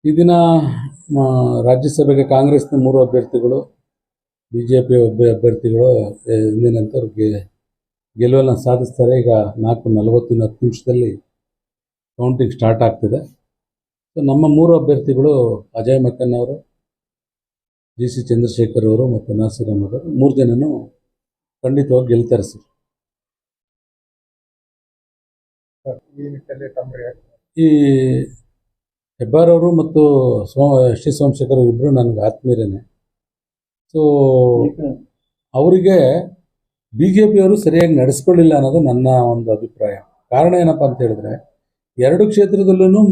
ಈ ದಿನ ರಾಜ್ಯಸಭೆಗೆ ಕಾಂಗ್ರೆಸ್ನ 3 ಅಭ್ಯರ್ಥಿಗಳು, ಬಿಜೆಪಿ ಒಬ್ಬ ಅಭ್ಯರ್ಥಿಗಳು ಇಂದಿನಂತವ್ರಿಗೆ ಗೆಲುವನ್ನು ಸಾಧಿಸ್ತಾರೆ. ಈಗ 4:40 ನಿಮಿಷದಲ್ಲಿ ಕೌಂಟಿಂಗ್ ಸ್ಟಾರ್ಟ್ ಆಗ್ತಿದೆ. ಸೊ ನಮ್ಮ 3 ಅಭ್ಯರ್ಥಿಗಳು ಅಜಯ್ ಮಕ್ಕನ್ ಅವರು, ಜಿ.ಸಿ. ಚಂದ್ರಶೇಖರ್ ಅವರು ಮತ್ತು ನಾಸಿರ್ ಅಹಮದ್ ಅವರು 3 ಜನನು ಖಂಡಿತವಾಗಿ ಗೆಲ್ತಾರೆ ಸರ್. ಈ ಹೆಬ್ಬಾರ್ ಅವರು ಮತ್ತು ಶ್ರೀ ಸೋಮಶೇಖರ್ ಇಬ್ಬರು ನನಗೆ ಆತ್ಮೀಯರೇನೆ. ಸೊ ಅವರಿಗೆ ಬಿ ಜೆ ಪಿಯವರು ಸರಿಯಾಗಿ ನಡೆಸ್ಕೊಳ್ಳಿಲ್ಲ ಅನ್ನೋದು ನನ್ನ ಒಂದು ಅಭಿಪ್ರಾಯ. ಕಾರಣ ಏನಪ್ಪ ಅಂತ ಹೇಳಿದ್ರೆ, 2 ಕ್ಷೇತ್ರದಲ್ಲೂ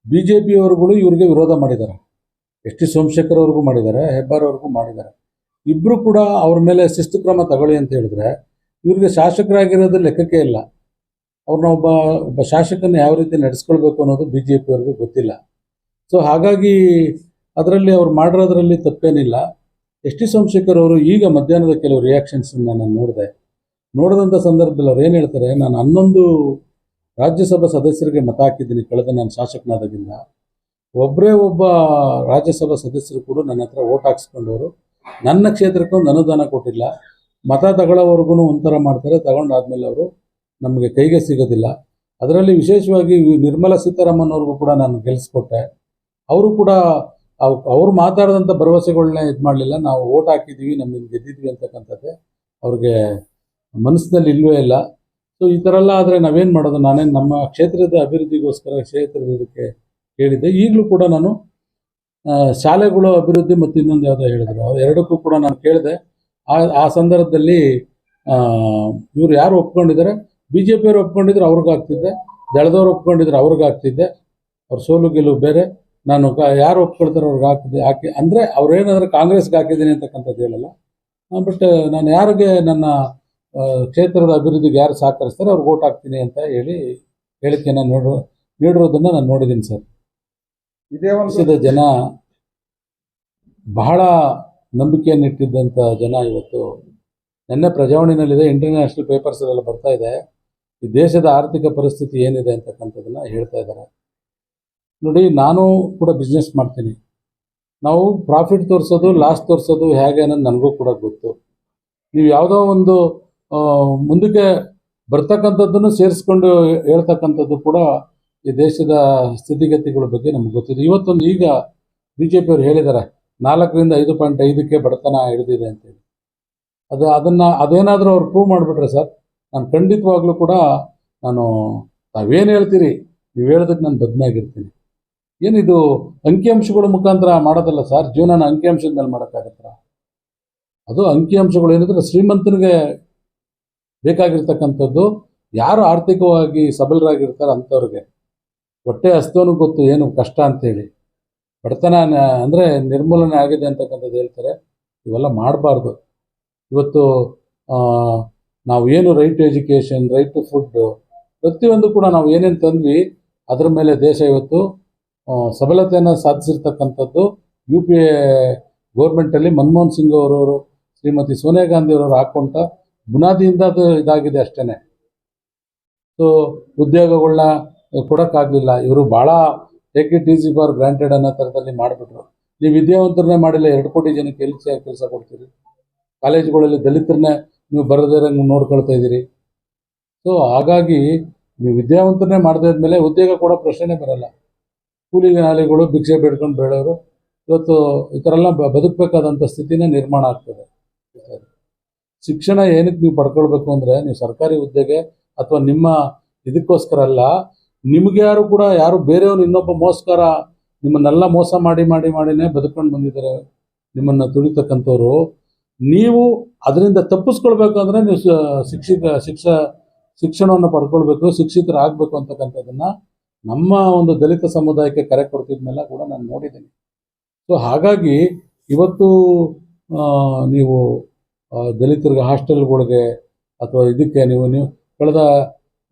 ಬಿ ಜೆ ಪಿಯವರುಗಳು ಇವ್ರಿಗೆ ವಿರೋಧ ಮಾಡಿದ್ದಾರೆ. ಟಿ ಸೋಮಶೇಖರ್ ಅವ್ರಿಗೂ ಮಾಡಿದ್ದಾರೆ, ಹೆಬ್ಬಾರ್ ಅವ್ರಿಗೂ ಮಾಡಿದ್ದಾರೆ. ಇಬ್ಬರು ಕೂಡ ಅವ್ರ ಮೇಲೆ ಶಿಸ್ತು ಕ್ರಮ ತಗೊಳ್ಳಿ ಅಂತ ಹೇಳಿದ್ರೆ ಇವ್ರಿಗೆ ಶಾಸಕರಾಗಿರೋದು ಲೆಕ್ಕಕ್ಕೆ ಇಲ್ಲ. ಅವ್ರನ್ನ ಒಬ್ಬ ಶಾಸಕನ ಯಾವ ರೀತಿ ನಡೆಸ್ಕೊಳ್ಬೇಕು ಅನ್ನೋದು ಬಿ ಜೆ ಪಿಯವ್ರಿಗೆ ಗೊತ್ತಿಲ್ಲ. ಸೊ ಹಾಗಾಗಿ ಅದರಲ್ಲಿ ಅವ್ರು ಮಾಡಿರೋದ್ರಲ್ಲಿ ತಪ್ಪೇನಿಲ್ಲ. ಟಿ ಸೋಮಶೇಖರ್ ಅವರು ಈಗ ಮಧ್ಯಾಹ್ನದ ಕೆಲವು ರಿಯಾಕ್ಷನ್ಸನ್ನು ನಾನು ನೋಡಿದಂಥ ಸಂದರ್ಭದಲ್ಲಿ ಅವ್ರು ಏನು ಹೇಳ್ತಾರೆ, ನಾನು 11 ರಾಜ್ಯಸಭಾ ಸದಸ್ಯರಿಗೆ ಮತ ಹಾಕಿದ್ದೀನಿ ಕಳೆದ ನಾನು ಶಾಸಕನಾದಾಗಿಂದ. ಒಬ್ಬ ರಾಜ್ಯಸಭಾ ಸದಸ್ಯರು ಕೂಡ ನನ್ನ ಹತ್ರ ಓಟ್ ಹಾಕ್ಸ್ಕೊಂಡವರು ನನ್ನ ಕ್ಷೇತ್ರಕ್ಕೊಂದು ಅನುದಾನ ಕೊಟ್ಟಿಲ್ಲ. ಮತ ತಗೊಳ್ಳೋವರೆಗೂ ಒಂಥರ ಮಾಡ್ತಾರೆ, ತಗೊಂಡಾದ್ಮೇಲೆ ಅವರು ನಮಗೆ ಕೈಗೆ ಸಿಗೋದಿಲ್ಲ. ಅದರಲ್ಲಿ ವಿಶೇಷವಾಗಿ ನಿರ್ಮಲಾ ಸೀತಾರಾಮನ್ ಅವ್ರಿಗೂ ಕೂಡ ನಾನು ಗೆಲ್ಲಿಸ್ಕೊಟ್ಟೆ. ಅವರು ಕೂಡ ಅವ್ರು ಮಾತಾಡಿದಂಥ ಭರವಸೆಗಳನ್ನೇ ಇದು ಮಾಡಲಿಲ್ಲ. ನಾವು ಓಟ್ ಹಾಕಿದ್ದೀವಿ, ನಮ್ಮಿಂದ ಗೆದ್ದಿದ್ವಿ ಅಂತಕ್ಕಂಥದ್ದೇ ಅವ್ರಿಗೆ ಮನಸ್ಸಿನಲ್ಲಿ ಇಲ್ಲವೇ ಇಲ್ಲ. ಸೊ ಈ ಥರ ಎಲ್ಲ ಆದರೆ ನಾವೇನು ಮಾಡೋದು? ನಾನೇನು ನಮ್ಮ ಕ್ಷೇತ್ರದ ಅಭಿವೃದ್ಧಿಗೋಸ್ಕರ ಇದಕ್ಕೆ ಹೇಳಿದ್ದೆ. ಈಗಲೂ ಕೂಡ ನಾನು ಶಾಲೆಗಳು ಅಭಿವೃದ್ಧಿ ಮತ್ತು ಇನ್ನೊಂದು ಯಾವುದೋ ಹೇಳಿದ್ರು, ಎರಡಕ್ಕೂ ಕೂಡ ನಾನು ಕೇಳಿದೆ. ಆ ಸಂದರ್ಭದಲ್ಲಿ ಇವರು ಯಾರು ಒಪ್ಕೊಂಡಿದ್ದಾರೆ, ಬಿ ಜೆ ಪಿಯವರು ಒಪ್ಕೊಂಡಿದ್ರು ಅವ್ರಿಗೆ ಆಗ್ತಿದ್ದೆ, ದಳದವ್ರು ಒಪ್ಕೊಂಡಿದ್ರು ಅವ್ರಿಗೆ ಆಗ್ತಿದ್ದೆ. ಅವ್ರ ಸೋಲು ಗೆಲುವು ಬೇರೆ. ನಾನು ಯಾರು ಒಪ್ಕೊಳ್ತಾರೆ ಅವ್ರಿಗೆ ಹಾಕಿ ಅಂದರೆ ಅವ್ರೇನಾದರೂ ಕಾಂಗ್ರೆಸ್ಗೆ ಹಾಕಿದ್ದೀನಿ ಅಂತಕ್ಕಂಥದ್ದು ಹೇಳಲ್ಲ. ಬಟ್ ನಾನು ಯಾರಿಗೆ ನನ್ನ ಕ್ಷೇತ್ರದ ಅಭಿವೃದ್ಧಿಗೆ ಯಾರು ಸಹಕರಿಸ್ತಾರೆ ಅವ್ರಿಗೆ ಓಟ್ ಹಾಕ್ತೀನಿ ಅಂತ ಹೇಳಿಕೆಯನ್ನು ನೀಡಿರೋದನ್ನು ನಾನು ನೋಡಿದ್ದೀನಿ ಸರ್. ಇದೇ ವರ್ಷದ ಜನ ಬಹಳ ನಂಬಿಕೆಯನ್ನಿಟ್ಟಿದ್ದಂಥ ಜನ ಇವತ್ತು ನೆನ್ನೆ ಪ್ರಜಾವಾಣಿನಲ್ಲಿದೆ, ಇಂಟರ್ನ್ಯಾಷನಲ್ ಪೇಪರ್ಸಲ್ಲೆಲ್ಲ ಬರ್ತಾ ಇದೆ. ಈ ದೇಶದ ಆರ್ಥಿಕ ಪರಿಸ್ಥಿತಿ ಏನಿದೆ ಅಂತಕ್ಕಂಥದ್ದನ್ನು ಹೇಳ್ತಾ ಇದ್ದಾರೆ. ನೋಡಿ, ನಾನು ಕೂಡ ಬಿಸ್ನೆಸ್ ಮಾಡ್ತೀನಿ. ನಾವು ಪ್ರಾಫಿಟ್ ತೋರಿಸೋದು, ಲಾಸ್ ತೋರಿಸೋದು ಹೇಗೆ ಅನ್ನೋದು ನನಗೂ ಕೂಡ ಗೊತ್ತು. ನೀವು ಯಾವುದೋ ಒಂದು ಮುಂದಕ್ಕೆ ಬರ್ತಕ್ಕಂಥದ್ದನ್ನು ಸೇರಿಸ್ಕೊಂಡು ಹೇಳ್ತಕ್ಕಂಥದ್ದು ಕೂಡ ಈ ದೇಶದ ಸ್ಥಿತಿಗತಿಗಳ ಬಗ್ಗೆ ನಮ್ಗೆ ಗೊತ್ತಿದೆ. ಈಗ ಬಿ ಜೆ ಪಿಯವರು ಹೇಳಿದ್ದಾರೆ 4ರಿಂದ 5.5ಕ್ಕೆ ಬಡತನ ಹಿಡಿದಿದೆ ಅಂತೇಳಿ. ಅದೇನಾದರೂ ಅವ್ರು ಪ್ರೂವ್ ಮಾಡಿಬಿಟ್ರೆ ಸರ್, ನಾನು ಖಂಡಿತವಾಗ್ಲೂ ಕೂಡ ತಾವೇನು ಹೇಳ್ತೀರಿ ನೀವು ಹೇಳೋದಕ್ಕೆ ನಾನು ಬದ್ಧನಾಗಿರ್ತೀನಿ. ಏನಿದು ಅಂಕಿಅಂಶಗಳ ಮುಖಾಂತರ ಮಾಡೋದಲ್ಲ ಸರ್, ಜೀವನನ ಅಂಕಿಅಂಶದ ಮೇಲೆ ಮಾಡೋಕ್ಕಾಗತ್ತರ? ಅದು ಅಂಕಿಅಂಶಗಳು ಏನಿದ್ರೆ ಶ್ರೀಮಂತನಿಗೆ ಬೇಕಾಗಿರ್ತಕ್ಕಂಥದ್ದು, ಯಾರು ಆರ್ಥಿಕವಾಗಿ ಸಬಲರಾಗಿರ್ತಾರೆ ಅಂಥವ್ರಿಗೆ. ಹೊಟ್ಟೆ ಹಸ್ತವನಿಗೆ ಗೊತ್ತು ಏನು ಕಷ್ಟ ಅಂತೇಳಿ. ಬಡತನ ಅಂದರೆ ನಿರ್ಮೂಲನೆ ಆಗಿದೆ ಅಂತಕ್ಕಂಥದ್ದು ಹೇಳ್ತಾರೆ. ಇವೆಲ್ಲ ಮಾಡಬಾರ್ದು. ಇವತ್ತು ನಾವು ಏನು right to education, right to food, ಪ್ರತಿಯೊಂದು ಕೂಡ ನಾವು ಏನೇನು ತಂದ್ವಿ ಅದರ ಮೇಲೆ ದೇಶ ಇವತ್ತು ಸಬಲತೆಯನ್ನು ಸಾಧಿಸಿರ್ತಕ್ಕಂಥದ್ದು UPA ಗೌರ್ಮೆಂಟಲ್ಲಿ ಮನಮೋಹನ್ ಸಿಂಗ್ ಅವರವರು, ಶ್ರೀಮತಿ ಸೋನಿಯಾ ಗಾಂಧಿ ಅವರವರು ಹಾಕ್ಕೊಂಡ ಬುನಾದಿಯಿಂದ ಅದು ಇದಾಗಿದೆ ಅಷ್ಟೇ. ಸೊ ಉದ್ಯೋಗಗಳನ್ನ ಕೊಡೋಕ್ಕಾಗಲಿಲ್ಲ. ಇವರು ಭಾಳ take it easy for granted ಅನ್ನೋ ಥರದಲ್ಲಿ ಮಾಡಿಬಿಟ್ರು. ನೀವು ವಿದ್ಯಾವಂತರನ್ನೇ ಮಾಡಿಲ್ಲ, 2 ಕೋಟಿ ಜನಕ್ಕೆ ಕೆಲಸ ಕೊಡ್ತೀರಿ. ಕಾಲೇಜುಗಳಲ್ಲಿ ದಲಿತರನ್ನೇ ನೀವು ಬರದಿರಂಗೆ ನೋಡ್ಕೊಳ್ತಾ ಇದ್ದೀರಿ. ಸೊ ಹಾಗಾಗಿ ನೀವು ವಿದ್ಯಾವಂತರನ್ನೇ ಮಾಡದೇ ಇದ್ಮೇಲೆ ಉದ್ಯೋಗ ಕೊಡೋ ಪ್ರಶ್ನೆನೇ ಬರಲ್ಲ. ಕೂಲಿ ನಾಲಿಗಳು ಭಿಕ್ಷೆ ಬೇಡ್ಕೊಂಡು ಬೇಡವರು ಇವತ್ತು ಈ ಥರ ಎಲ್ಲ ಬದುಕಬೇಕಾದಂಥ ಸ್ಥಿತಿನೇ ನಿರ್ಮಾಣ ಆಗ್ತದೆ. ಶಿಕ್ಷಣ ಏನಕ್ಕೆ ನೀವು ಪಡ್ಕೊಳ್ಬೇಕು ಅಂದರೆ, ನೀವು ಸರ್ಕಾರಿ ಹುದ್ದೆಗೆ ಅಥವಾ ನಿಮ್ಮ ಇದಕ್ಕೋಸ್ಕರ ಅಲ್ಲ. ನಿಮಗೆ ಯಾರು ಬೇರೆಯವರು ಇನ್ನೊಬ್ಬ ಮೋಸಗಾರ ನಿಮ್ಮನ್ನೆಲ್ಲ ಮೋಸ ಮಾಡಿನೇ ಬದುಕೊಂಡು ಬಂದಿದ್ದಾರೆ, ನಿಮ್ಮನ್ನು ತುಳಿತಕ್ಕಂಥವ್ರು. ನೀವು ಅದರಿಂದ ತಪ್ಪಿಸ್ಕೊಳ್ಬೇಕಂದ್ರೆ ನೀವು ಶಿಕ್ಷಣವನ್ನು ಪಡ್ಕೊಳ್ಬೇಕು, ಶಿಕ್ಷಿತರಾಗಬೇಕು ಅಂತಕ್ಕಂಥದ್ದನ್ನು ನಮ್ಮ ಒಂದು ದಲಿತ ಸಮುದಾಯಕ್ಕೆ ಕರೆ ಕೊಡ್ತಿದ್ನೆಲ್ಲ ಕೂಡ ನಾನು ನೋಡಿದ್ದೀನಿ. ಸೊ ಹಾಗಾಗಿ ಇವತ್ತು ನೀವು ದಲಿತರಿಗೆ ಹಾಸ್ಟೆಲ್ಗಳಿಗೆ ಅಥವಾ ಇದಕ್ಕೆ ನೀವು ಕಳೆದ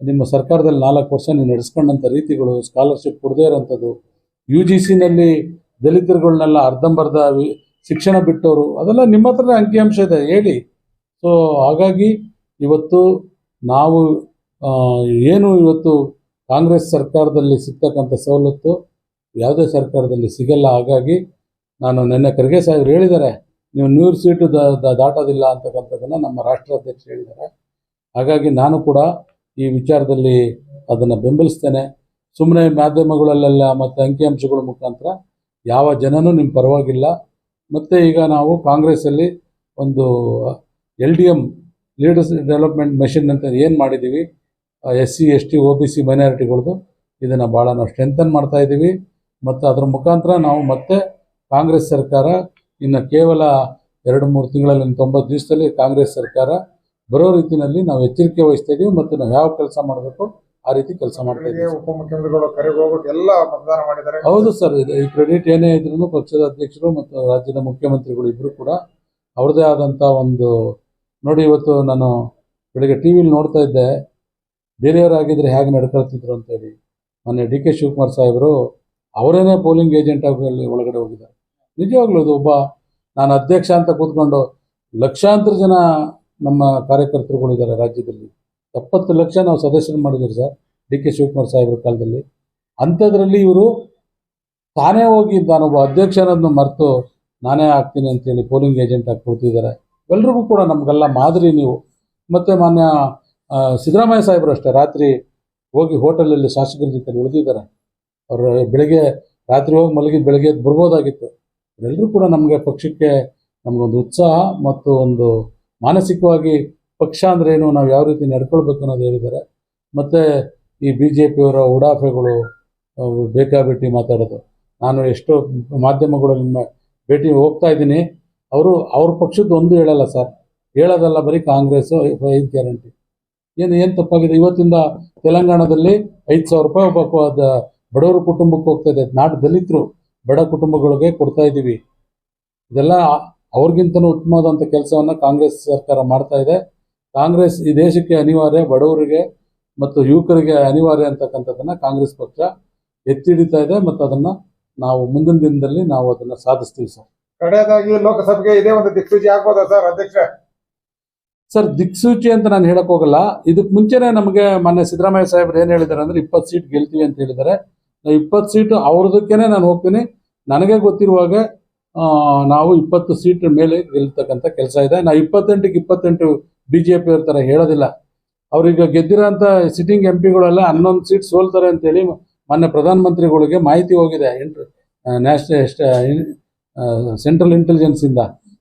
ನಿಮ್ಮ ಸರ್ಕಾರದಲ್ಲಿ 4 ವರ್ಷ ನೀವು ನಡೆಸ್ಕೊಂಡಂಥ ರೀತಿಗಳು, ಸ್ಕಾಲರ್ಶಿಪ್ ಕೊಡದೇ ಇರೋಂಥದ್ದು, UGCನಲ್ಲಿ ದಲಿತರುಗಳನ್ನೆಲ್ಲ ಅರ್ಧಂಬರ್ಧ ಶಿಕ್ಷಣ ಬಿಟ್ಟವರು, ಅದೆಲ್ಲ ನಿಮ್ಮ ಹತ್ರನೇ ಅಂಕಿಅಂಶ ಇದೆ ಹೇಳಿ. ಸೊ ಹಾಗಾಗಿ ಇವತ್ತು ನಾವು ಏನು ಇವತ್ತು ಕಾಂಗ್ರೆಸ್ ಸರ್ಕಾರದಲ್ಲಿ ಸಿಗ್ತಕ್ಕಂಥ ಸವಲತ್ತು ಯಾವುದೇ ಸರ್ಕಾರದಲ್ಲಿ ಸಿಗಲ್ಲ. ಹಾಗಾಗಿ ನಾನು ನಿನ್ನೆ ಖರ್ಗೆ ಸಾಹೇಬ್ರು ಹೇಳಿದ್ದಾರೆ, ನೀವು 100 ಸೀಟು ದಾಟೋದಿಲ್ಲ ಅಂತಕ್ಕಂಥದ್ದನ್ನು ನಮ್ಮ ರಾಷ್ಟ್ರಾಧ್ಯಕ್ಷರು ಹೇಳಿದ್ದಾರೆ. ಹಾಗಾಗಿ ನಾನು ಕೂಡ ಈ ವಿಚಾರದಲ್ಲಿ ಅದನ್ನು ಬೆಂಬಲಿಸ್ತೇನೆ. ಸುಮ್ಮನೆ ಮಾಧ್ಯಮಗಳಲ್ಲೆಲ್ಲ ಮತ್ತು ಅಂಕಿಅಂಶಗಳ ಮುಖಾಂತರ ಯಾವ ಜನನೂ ನಿಮ್ಮ ಪರವಾಗಿಲ್ಲ. ಮತ್ತು ಈಗ ನಾವು ಕಾಂಗ್ರೆಸ್ಸಲ್ಲಿ ಒಂದು LDM ಲೀಡರ್ಸ್ ಡೆವಲಪ್ಮೆಂಟ್ ಮೆಷಿನ್ ಅಂತ ಏನು ಮಾಡಿದ್ದೀವಿ, SC ST OBC ಮೈನಾರಿಟಿಗಳದ್ದು ಇದನ್ನು ಭಾಳ ನಾವು ಸ್ಟ್ರೆಂಥನ್ ಮಾಡ್ತಾ ಇದ್ದೀವಿ. ಮತ್ತು ಅದರ ಮುಖಾಂತರ ನಾವು ಮತ್ತೆ ಕಾಂಗ್ರೆಸ್ ಸರ್ಕಾರ ಇನ್ನು ಕೇವಲ 2-3 ತಿಂಗಳಲ್ಲಿ 90 ದಿವಸದಲ್ಲಿ ಕಾಂಗ್ರೆಸ್ ಸರ್ಕಾರ ಬರೋ ರೀತಿಯಲ್ಲಿ ನಾವು ಎಚ್ಚರಿಕೆ ವಹಿಸ್ತಾ ಇದ್ದೀವಿ. ಮತ್ತು ನಾವು ಯಾವ ಕೆಲಸ ಮಾಡಬೇಕು ಆ ರೀತಿ ಕೆಲಸ ಮಾಡ್ತಾ ಇದ್ದೀವಿ. ಉಪಮುಖ್ಯಮಂತ್ರಿಗಳು ಕರೆಗೆ ಹೋಗ್ಬಿಟ್ಟು ಎಲ್ಲ ಮತದಾನ ಮಾಡಿದ್ದಾರೆ. ಹೌದು ಸರ್, ಈ ಕ್ರೆಡಿಟ್ ಏನೇ ಇದ್ರೂ ಪಕ್ಷದ ಅಧ್ಯಕ್ಷರು ಮತ್ತು ರಾಜ್ಯದ ಮುಖ್ಯಮಂತ್ರಿಗಳು ಇಬ್ಬರು ಕೂಡ ಅವ್ರದ್ದೇ ಆದಂಥ ಒಂದು ನೋಡಿ. ಇವತ್ತು ನಾನು ಬೆಳಗ್ಗೆ TV ನೋಡ್ತಾ ಇದ್ದೆ, ಬೇರೆಯವರಾಗಿದ್ದರೆ ಹೇಗೆ ನಡ್ಕೊಳ್ತಿದ್ರು ಅಂತೇಳಿ. ಮೊನ್ನೆ DK ಶಿವಕುಮಾರ್ ಸಾಹೇಬರು ಅವರೇನೇ ಪೋಲಿಂಗ್ ಏಜೆಂಟ್ ಆಗಿ ಒಳಗಡೆ ಹೋಗಿದ್ದಾರೆ. ನಿಜವಾಗ್ಲೂ ಇದು ನಾನು ಅಧ್ಯಕ್ಷ ಅಂತ ಕೂತ್ಕೊಂಡು ಲಕ್ಷಾಂತರ ಜನ ನಮ್ಮ ಕಾರ್ಯಕರ್ತರುಗಳಿದ್ದಾರೆ ರಾಜ್ಯದಲ್ಲಿ. 70 ಲಕ್ಷ ನಾವು ಸದಸ್ಯರು ಮಾಡಿದ್ದೀವಿ ಸರ್ DK ಶಿವಕುಮಾರ್ ಸಾಹೇಬ್ರ ಕಾಲದಲ್ಲಿ. ಅಂಥದ್ರಲ್ಲಿ ಇವರು ತಾನೇ ಹೋಗಿ ತಾನೊಬ್ಬ ಅಧ್ಯಕ್ಷ ಅನ್ನೋದನ್ನ ಮರೆತು ನಾನೇ ಆಗ್ತೀನಿ ಅಂತೇಳಿ ಪೋಲಿಂಗ್ ಏಜೆಂಟ್ ಆಗಿ ಕೊಡ್ತಿದ್ದಾರೆ. ಎಲ್ರಿಗೂ ಕೂಡ ನಮಗೆಲ್ಲ ಮಾದರಿ ನೀವು. ಮತ್ತು ಮಾನ್ಯ ಸಿದ್ದರಾಮಯ್ಯ ಸಾಹೇಬರು ಅಷ್ಟೇ ರಾತ್ರಿ ಹೋಗಿ ಹೋಟೆಲಲ್ಲಿ ಶಾಸಕರ ಜೊತೆ ಉಳಿದಿದ್ದಾರೆ. ಅವರು ಬೆಳಗ್ಗೆ ರಾತ್ರಿ ಹೋಗಿ ಮಲಗಿದ್ದು ಬೆಳಗ್ಗೆ ಬರ್ಬೋದಾಗಿತ್ತು. ಎಲ್ಲರೂ ಕೂಡ ನಮಗೆ ಪಕ್ಷಕ್ಕೆ ನಮಗೊಂದು ಉತ್ಸಾಹ ಮತ್ತು ಒಂದು ಮಾನಸಿಕವಾಗಿ ಪಕ್ಷ ಅಂದ್ರೇನು, ನಾವು ಯಾವ ರೀತಿ ನಡ್ಕೊಳ್ಬೇಕು ಅನ್ನೋದು ಹೇಳಿದ್ದಾರೆ. ಮತ್ತು ಈ BJPಯವರ ಉಡಾಫೆಗಳು ಬೇಕಾಬಿಟ್ಟಿ ಮಾತಾಡೋದು. ನಾನು ಎಷ್ಟೋ ಮಾಧ್ಯಮಗಳಲ್ಲಿ ಭೇಟಿ ಹೋಗ್ತಾ ಇದ್ದೀನಿ. ಅವ್ರ ಪಕ್ಷದ್ದು ಒಂದು ಹೇಳಲ್ಲ ಸರ್, ಹೇಳೋದಲ್ಲ ಬರೀ ಕಾಂಗ್ರೆಸ್ಸು 5 ಗ್ಯಾರಂಟಿ. ಏನು ತಪ್ಪಾಗಿದೆ? ಇವತ್ತಿಂದ ತೆಲಂಗಾಣದಲ್ಲಿ 5,000 ರೂಪಾಯಿ ಒಬ್ಬ ಬಡವರ ಕುಟುಂಬಕ್ಕೆ ಹೋಗ್ತಾ ಇದೆ. ನಾಡು ದಲಿತರು ಬಡ ಕುಟುಂಬಗಳಿಗೆ ಕೊಡ್ತಾ ಇದ್ದೀವಿ. ಇದೆಲ್ಲ ಅವ್ರಿಗಿಂತನೂ ಉತ್ತಮವಾದಂಥ ಕೆಲಸವನ್ನು ಕಾಂಗ್ರೆಸ್ ಸರ್ಕಾರ ಮಾಡ್ತಾ ಇದೆ. ಕಾಂಗ್ರೆಸ್ ಈ ದೇಶಕ್ಕೆ ಅನಿವಾರ್ಯ, ಬಡವರಿಗೆ ಮತ್ತು ಯುವಕರಿಗೆ ಅನಿವಾರ್ಯ ಅಂತಕ್ಕಂಥದ್ದನ್ನು ಕಾಂಗ್ರೆಸ್ ಪಕ್ಷ ಎತ್ತಿ ಹಿಡಿತಾ ಇದೆ. ಮತ್ತು ಅದನ್ನು ನಾವು ಮುಂದಿನ ದಿನದಲ್ಲಿ ನಾವು ಅದನ್ನು ಸಾಧಿಸ್ತೀವಿ ಸರ್. ಕಡೆಯದಾಗಿ ಲೋಕಸಭೆಗೆ ಇದೇ ಒಂದು ದಿಕ್ಸೂಚಿ ಆಗ್ಬೋದಾ ಸರ್ ಅಧ್ಯಕ್ಷ? ಸರ್, ದಿಕ್ಸೂಚಿ ಅಂತ ನಾನು ಹೇಳಕ್ ಹೋಗಲ್ಲ. ಇದಕ್ಕೆ ಮುಂಚೆನೇ ನಮಗೆ ಮೊನ್ನೆ ಸಿದ್ದರಾಮಯ್ಯ ಸಾಹೇಬ್ರು ಏನು ಹೇಳಿದ್ದಾರೆ ಅಂದರೆ 20 ಸೀಟ್ ಗೆಲ್ತೀವಿ ಅಂತ ಹೇಳಿದ್ದಾರೆ. 20 ಸೀಟು ಅವ್ರದಕ್ಕೇನೆ ನಾನು ಹೋಗ್ತೀನಿ. ನನಗೆ ಗೊತ್ತಿರುವಾಗ ನಾವು 20 ಸೀಟ್ ಮೇಲೆ ಗೆಲ್ತಕ್ಕಂಥ ಕೆಲಸ ಇದೆ. ನಾವು 28ಕ್ಕೆ 28 BJP ಅವ್ರ ಥರ ಹೇಳೋದಿಲ್ಲ. ಅವ್ರೀಗ ಗೆದ್ದಿರೋಂಥ ಸಿಟ್ಟಿಂಗ್ MP ಗಳೆಲ್ಲ 11 ಸೀಟ್ ಸೋಲ್ತಾರೆ ಅಂತೇಳಿ ಮೊನ್ನೆ ಪ್ರಧಾನಮಂತ್ರಿಗಳಿಗೆ ಮಾಹಿತಿ ಹೋಗಿದೆ ಸೆಂಟ್ರಲ್ ಇಂಟೆಲಿಜೆನ್ಸಿಂದ.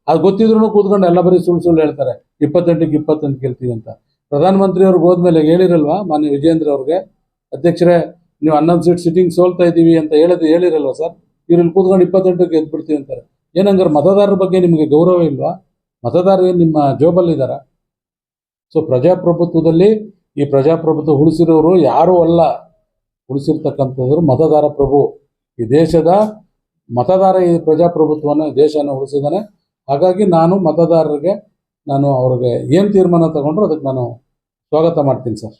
ಅದು ಗೊತ್ತಿದ್ರು ಕೂತ್ಕೊಂಡು ಎಲ್ಲ ಬರೀ ಸುಳ್ಳು ಹೇಳ್ತಾರೆ 28ಕ್ಕೆ 28 ಗೆಲ್ತೀವಿ ಅಂತ. ಪ್ರಧಾನಮಂತ್ರಿಯವ್ರಿಗೆ ಹೋದ್ಮೇಲೆ ಹೇಳಿರಲ್ವಾ ಮಾನ್ಯ ವಿಜೇಂದ್ರ ಅವ್ರಿಗೆ, ಅಧ್ಯಕ್ಷರೇ ನೀವು 11 ಸೀಟ್ ಸಿಟ್ಟಿಂಗ್ ಸೋಲ್ತಾ ಇದ್ದೀವಿ ಅಂತ ಹೇಳಿರಲ್ವ ಸರ್? ಇವ್ರಲ್ಲಿ ಕೂತ್ಕೊಂಡು 28ಕ್ಕೆ ಗೆದ್ಬಿಡ್ತೀವಿ ಅಂತಾರೆ. ಏನಂಗಾರೆ ಮತದಾರರ ಬಗ್ಗೆ ನಿಮಗೆ ಗೌರವ ಇಲ್ವಾ? ಮತದಾರರು ಏನು ನಿಮ್ಮ ಜೋಬಲ್ಲಿದ್ದಾರ? ಸೊ ಪ್ರಜಾಪ್ರಭುತ್ವದಲ್ಲಿ ಈ ಪ್ರಜಾಪ್ರಭುತ್ವ ಉಳಿಸಿರೋರು ಯಾರೂ ಅಲ್ಲ, ಉಳಿಸಿರ್ತಕ್ಕಂಥದ್ರು ಮತದಾರ ಪ್ರಭು. ಈ ದೇಶದ ಮತದಾರ ಈ ಪ್ರಜಾಪ್ರಭುತ್ವವನ್ನು ದೇಶನ ಉಳಿಸಿದ್ದಾನೆ. ಹಾಗಾಗಿ ನಾನು ಮತದಾರರಿಗೆ ಅವ್ರಿಗೆ ಏನು ತೀರ್ಮಾನ ತಗೊಂಡ್ರು ಅದಕ್ಕೆ ನಾನು ಸ್ವಾಗತ ಮಾಡ್ತೀನಿ ಸರ್.